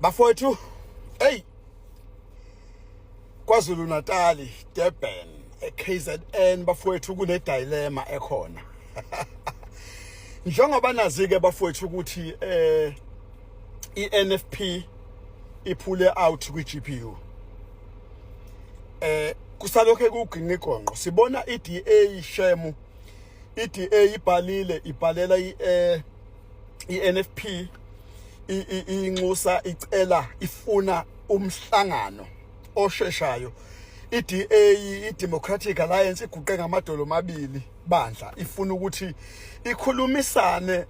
Bafowethu, hey, KwaZulu Natal, Durban, KZN bafowethu kune dilemma ekhona. Njengoba nazi ke bafowethu ukuthi iNFP iphule out kwiGPU. Kusalokho kuginqa igonqo. Sibona iDA shemu. iDA ibhalela iNFP inxusa icela ifuna umhlangano osheshayo. iDA iDemocratic Alliance iguqe ngamadolo amabili bandla ifuna ukuthi ikhulumisane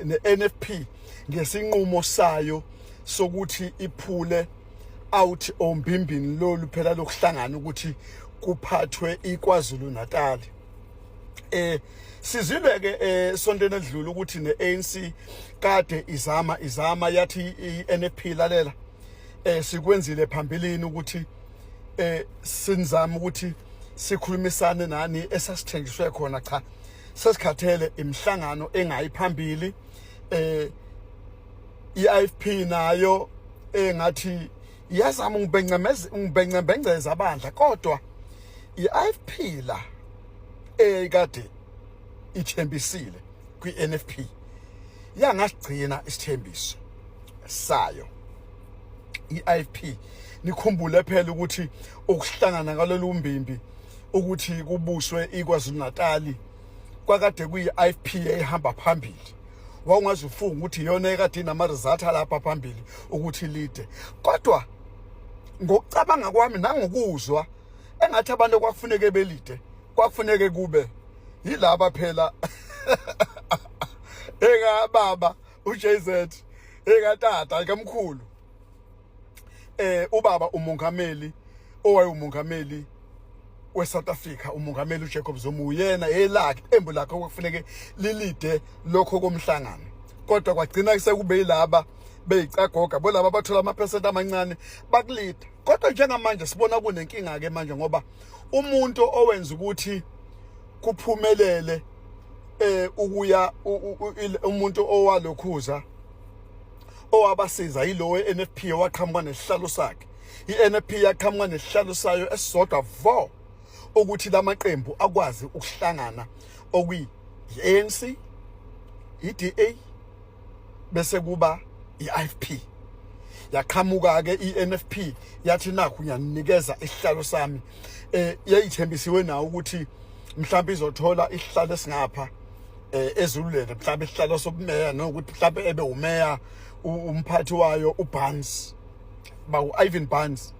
neNFP ngesinqumo sayo sokuthi iphule out ombimbini lolu phela lokuhlangana ukuthi kuphathwe iKwaZulu Natal. Sizile ke sontweni edlule ukuthi neANC kade izama yathi iNFP lalela sikwenzile phambilini ukuthi sinzama ukuthi sikhulumisane nani esasithenjiswe khona cha sesikhathele imhlangano engayiphambili iIFP nayo engathi iyazama ngibengcembengceza abandla kodwa iIFP la kade ithembisile kwiNFP yangasigcina isithembiso sayo. iIFP nikhumbule phela ukuthi ukuhlangana ngalolu mbimbi ukuthi kubuswe iKwaZulu Natal kwakade kuyiIFP ehamba phambili. Wawungaze ufunga ukuthi iyona ekade inama result lapha phambili ukuthi lead. Kodwa ngokucabanga kwami nangokuzwa engathi abantu kwakufuneke belide kwakufuneke kube yilaba phela eka baba uJZ eka tata kamkhulu ubaba umongameli owayemongameli weSouth Africa umongameli uJacob Zuma uyena elakhe embu lakhe okufuneke lilide lokho komhlangano kodwa kwagcina sekube yilaba beyicagoga bolaba bathola amaphesenti amancane bakulida. Kodwa njengamanje sibona kunenkinga ke manje ngoba umuntu owenza ukuthi kuphumelele ukuya umuntu owalokhuza owabasiza yilowe NFP waqhamuka nesihlalo sakhe. iNFP yaqhamuka nesihlalo sayo esisodwa vo ukuthi lamaqembu akwazi ukuhlangana okuyi ANC, iDA bese kuba iIFP. Yaqhamuka ke iNFP yathi nakho ngiyanikeza isihlalo sami yayithembisiwe nawo ukuthi mhlawumbe izothola isihlalo esingapha ezululele mhlawumbe isihlalo sobumeya nokuthi mhlawumbe ebe umeya umphathi wayo uBarnes ba uIvan Barnes.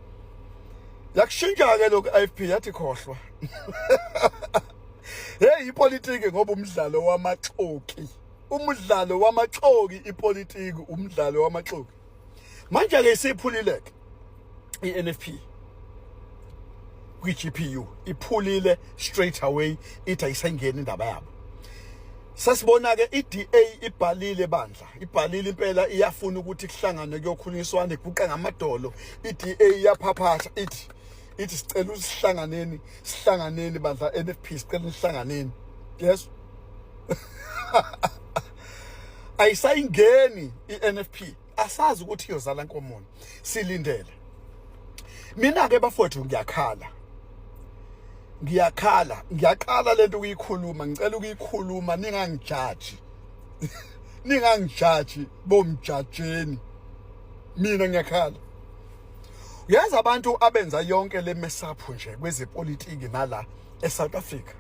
Yakushintsha ke lokho iIFP yathi khohlwa. Hey ipolitiki ngoba umdlalo wamaxoki. Umdlalo wamaxoki ipolitiki umdlalo wamaxoki. Manje ke siphulileke iNFP kwiGPU iphulile straight away ithi ayisangeni indaba yabo. Sasibona ke iDA ibhalile bandla ibhalile impela iyafuna ukuthi kuhlangane kuyokhulunyiswana iguqa ngamadolo. iDA iyaphaphasha ithi sicela sihlanganeni bandla NFP sicela sihlanganeni. Yes. Ayisayingeni iNFP asazi ukuthi iyozala nkomoni silindele. Mina ke bafowethu ngiyaqala lento ukuyikhuluma ngicela ukuyikhuluma ningangijaji. Ningangijaji bomjajeni. Mina ngiyakhala. Uyazi abantu abenza yonke le mesapho nje kwezepolitiki nala eSouth Africa.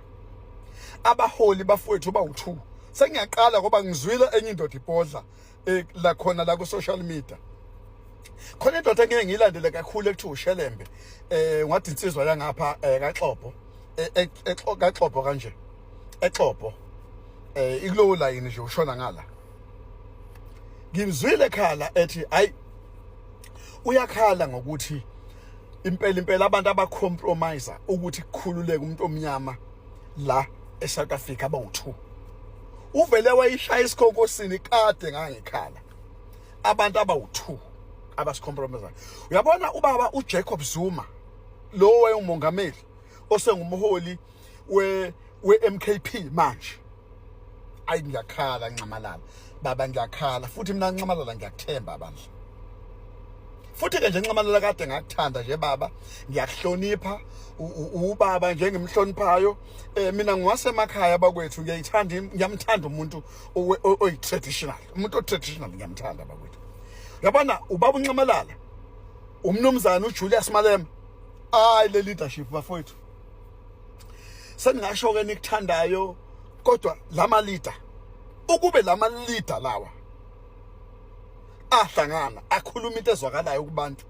Abaholi bafowethu bawu2. Sengiyaqala ngoba ngizwile enye indoda ibhodla la khona la ku social media. Khona indoda engeke ngilandele kakhulu ekuthiwa uShelembe ngathi insizwa la ngapha kaXhobo kaXhobo kanje eXhobo ikulowo line nje ushona ngala. Ngimzwile khala ethi hayi uyakhala ngokuthi impela abantu abacompromise ukuthi kukhululeke umuntu omnyama la eSouth Africa abawu2. Uvele wayishaya isikhonkosini kade ngangikhala. Abantu abawu2 abasicompromise. Uyabona ubaba uJacob Zuma lo wayengumongameli osengumholi weMKP manje. Ayi ngiyakhala ncamalala. Baba ngiyakhala futhi mina ncamalala ngiyakuthemba bandla. futhi ke nje Nxamalala kade ngakuthanda nje baba, ngiyakuhlonipha ubaba njengemhloniphayo. Mina ngwasemakhaya bakwethu, ngiyamthanda umuntu oyi traditional, umuntu o traditional ngiyamthanda bakwethu. Yabona ubaba uNxamalala, umnumzana uJulius Malema, le leadership bafowethu. Seningasho ke nikuthandayo, kodwa lama leader, ukube lama leader lawa ahlangana akhuluma into ezwakalayo kubantu,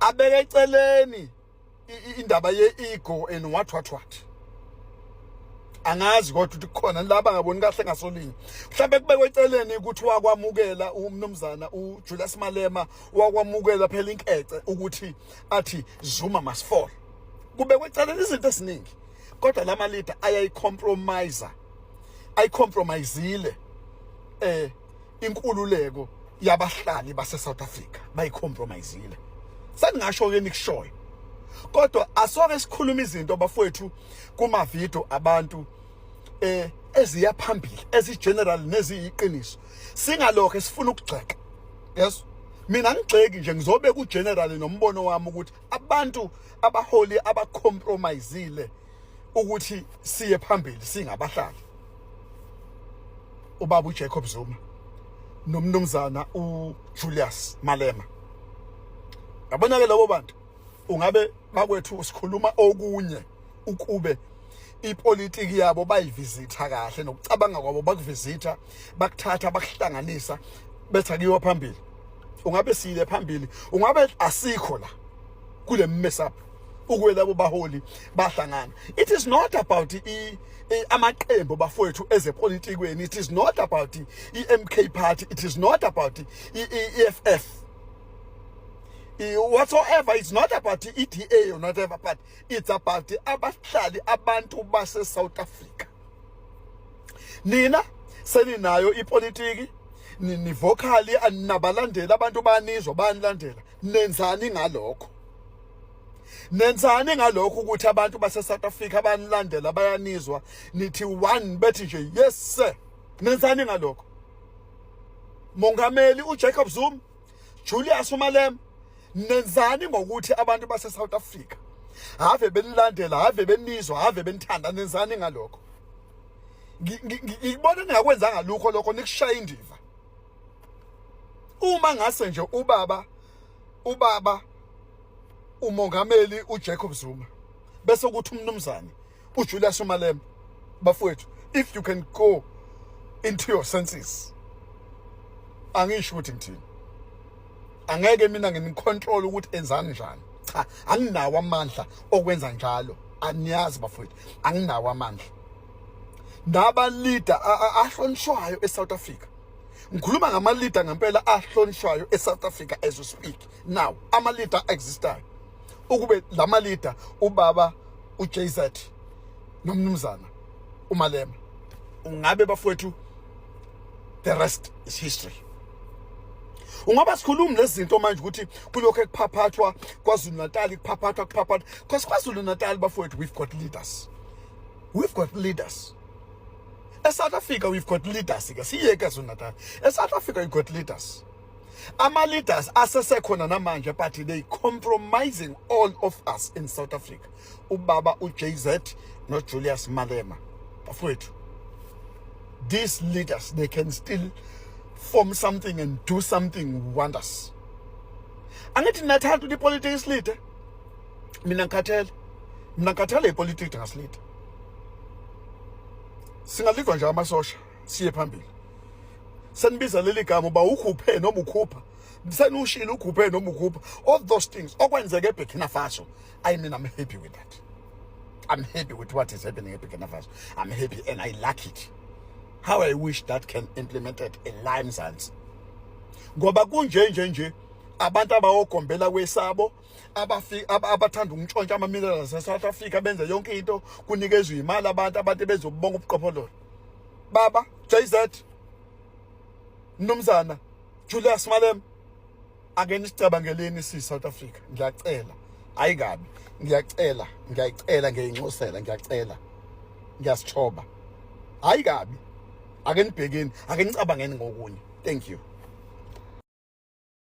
abeke eceleni indaba ye-ego and what, angazi kodwa ukuthi kukhona laba ngaboni kahle ngasolinye. Mhlawumbe kubekwe eceleni ukuthi wakwamukela umnumzana uJulius Malema, wakwamukela phela inkece ukuthi athi Zuma must fall. Kubekwe eceleni izinto eziningi, kodwa lama leader ayicompromisile inkululeko yabahlali base South Africa, bayicompromisile. Seningasho ke nikushoyo, kodwa asoke sikhuluma izinto bafowethu kuma video abantu eziya phambili, ezi-general neziyiqiniso, singalokho sifuna ukugxeka. Yes, mina ngigxeki nje, ngizobe ku-general nombono wami ukuthi abantu abaholi abacompromisile ukuthi siye phambili singabahlali, ubaba uJacob Zuma nomnumzana uJulius Malema. Yabona ke labo bantu, ungabe bakwethu sikhuluma okunye ukube ipolitiki yabo bayivisitha kahle, nokucabanga kwabo bakuvisitha, bakuthatha, bakuhlanganisa, betha kiyo phambili. Ungabe sile phambili, ungabe asikho la kule mess up ukwelabo baholi bahlangana. It is not about amaqembu bafowethu ezepolitikweni, it is not about i-MK party, it is not about i-EFF whatsoever, it's not about EDA or whatever, but it's about abahlali abantu base South Africa. Nina seninayo ipolitiki, ni vocally anabalandela, abantu banizwa banilandela. Nenzani ngalokho? Nenzani ngalokho ukuthi abantu base South Africa banilandela, bayanizwa, nithi one bethi nje yes sir? Nenzani ngalokho? Mongameli uJacob Zuma, Julius Malema, nenzani ngokuthi abantu base South Africa have benilandela, have benizwa, have benithanda? Nenzani ngalokho? Ngibona ningakwenzanga lukho lokho, nikushaya indiva. Uma ngase nje ubaba umongameli uJacob Zuma bese kuthi umnumzane uJulius Malema, bafowethu, if you can go into your senses, angisho ukuthi ngithini, angeke mina nginicontrol ukuthi enzani njani. Cha, anginawo amandla okwenza njalo, aniyazi bafowethu, anginawo amandla. Naba leader ahlonishwayo eSouth Africa, ngikhuluma ngama leader ngempela ahlonishwayo eSouth Africa as we speak now, ama leader existayo, ukube lama leader ubaba uJZ nomnumzana uMalema, ungabe bafowethu the rest is history. Ungaba sikhulumi lezi zinto manje ukuthi kulokho ekuphapathwa kwaZulu Natal, kuphapathwa because kwaZulu Natal bafowethu we've got leaders. eSouth Africa we've got leaders. Siyeke KwaZulu Natal, eSouth Africa we've got leaders. Ama leaders asesekhona namanje, but they compromising all of us in South Africa. Ubaba uJZ no Julius Malema, bafowethu, these leaders, they can still form something and do something wonders. Angithi nathanda ukuthi politics leader, mina ngikhathele ipolitiki ngasilida. Singalidwa nje amasosha siye phambili. Senibiza leli gama ba ukhuphe noma ukhupha, senushila ukhuphe noma ukhupha, all those things okwenzeke eBurkina Faso, I mean, I'm happy with that. I'm happy with what is happening in Burkina Faso. I'm happy and I like it. How I wish that can implement it in Limesans. Ngoba kunje nje abantu abawogombela kwesabo, abathanda ukutshontsha ama minerals eSouth Africa, benze yonke into, kunikezwe imali abantu bezobonga ubuqhophololo. Baba JZ Mnumzana Julius Malema, ake nisicabangeleni South Africa. Ngiyacela, ayikabi, ngiyacela, ngiyayinxusela, ngiyacela, ngiyasithoba, ayikabi, ake nibhekeni, ake nicabangeni ngokunye. Thank you.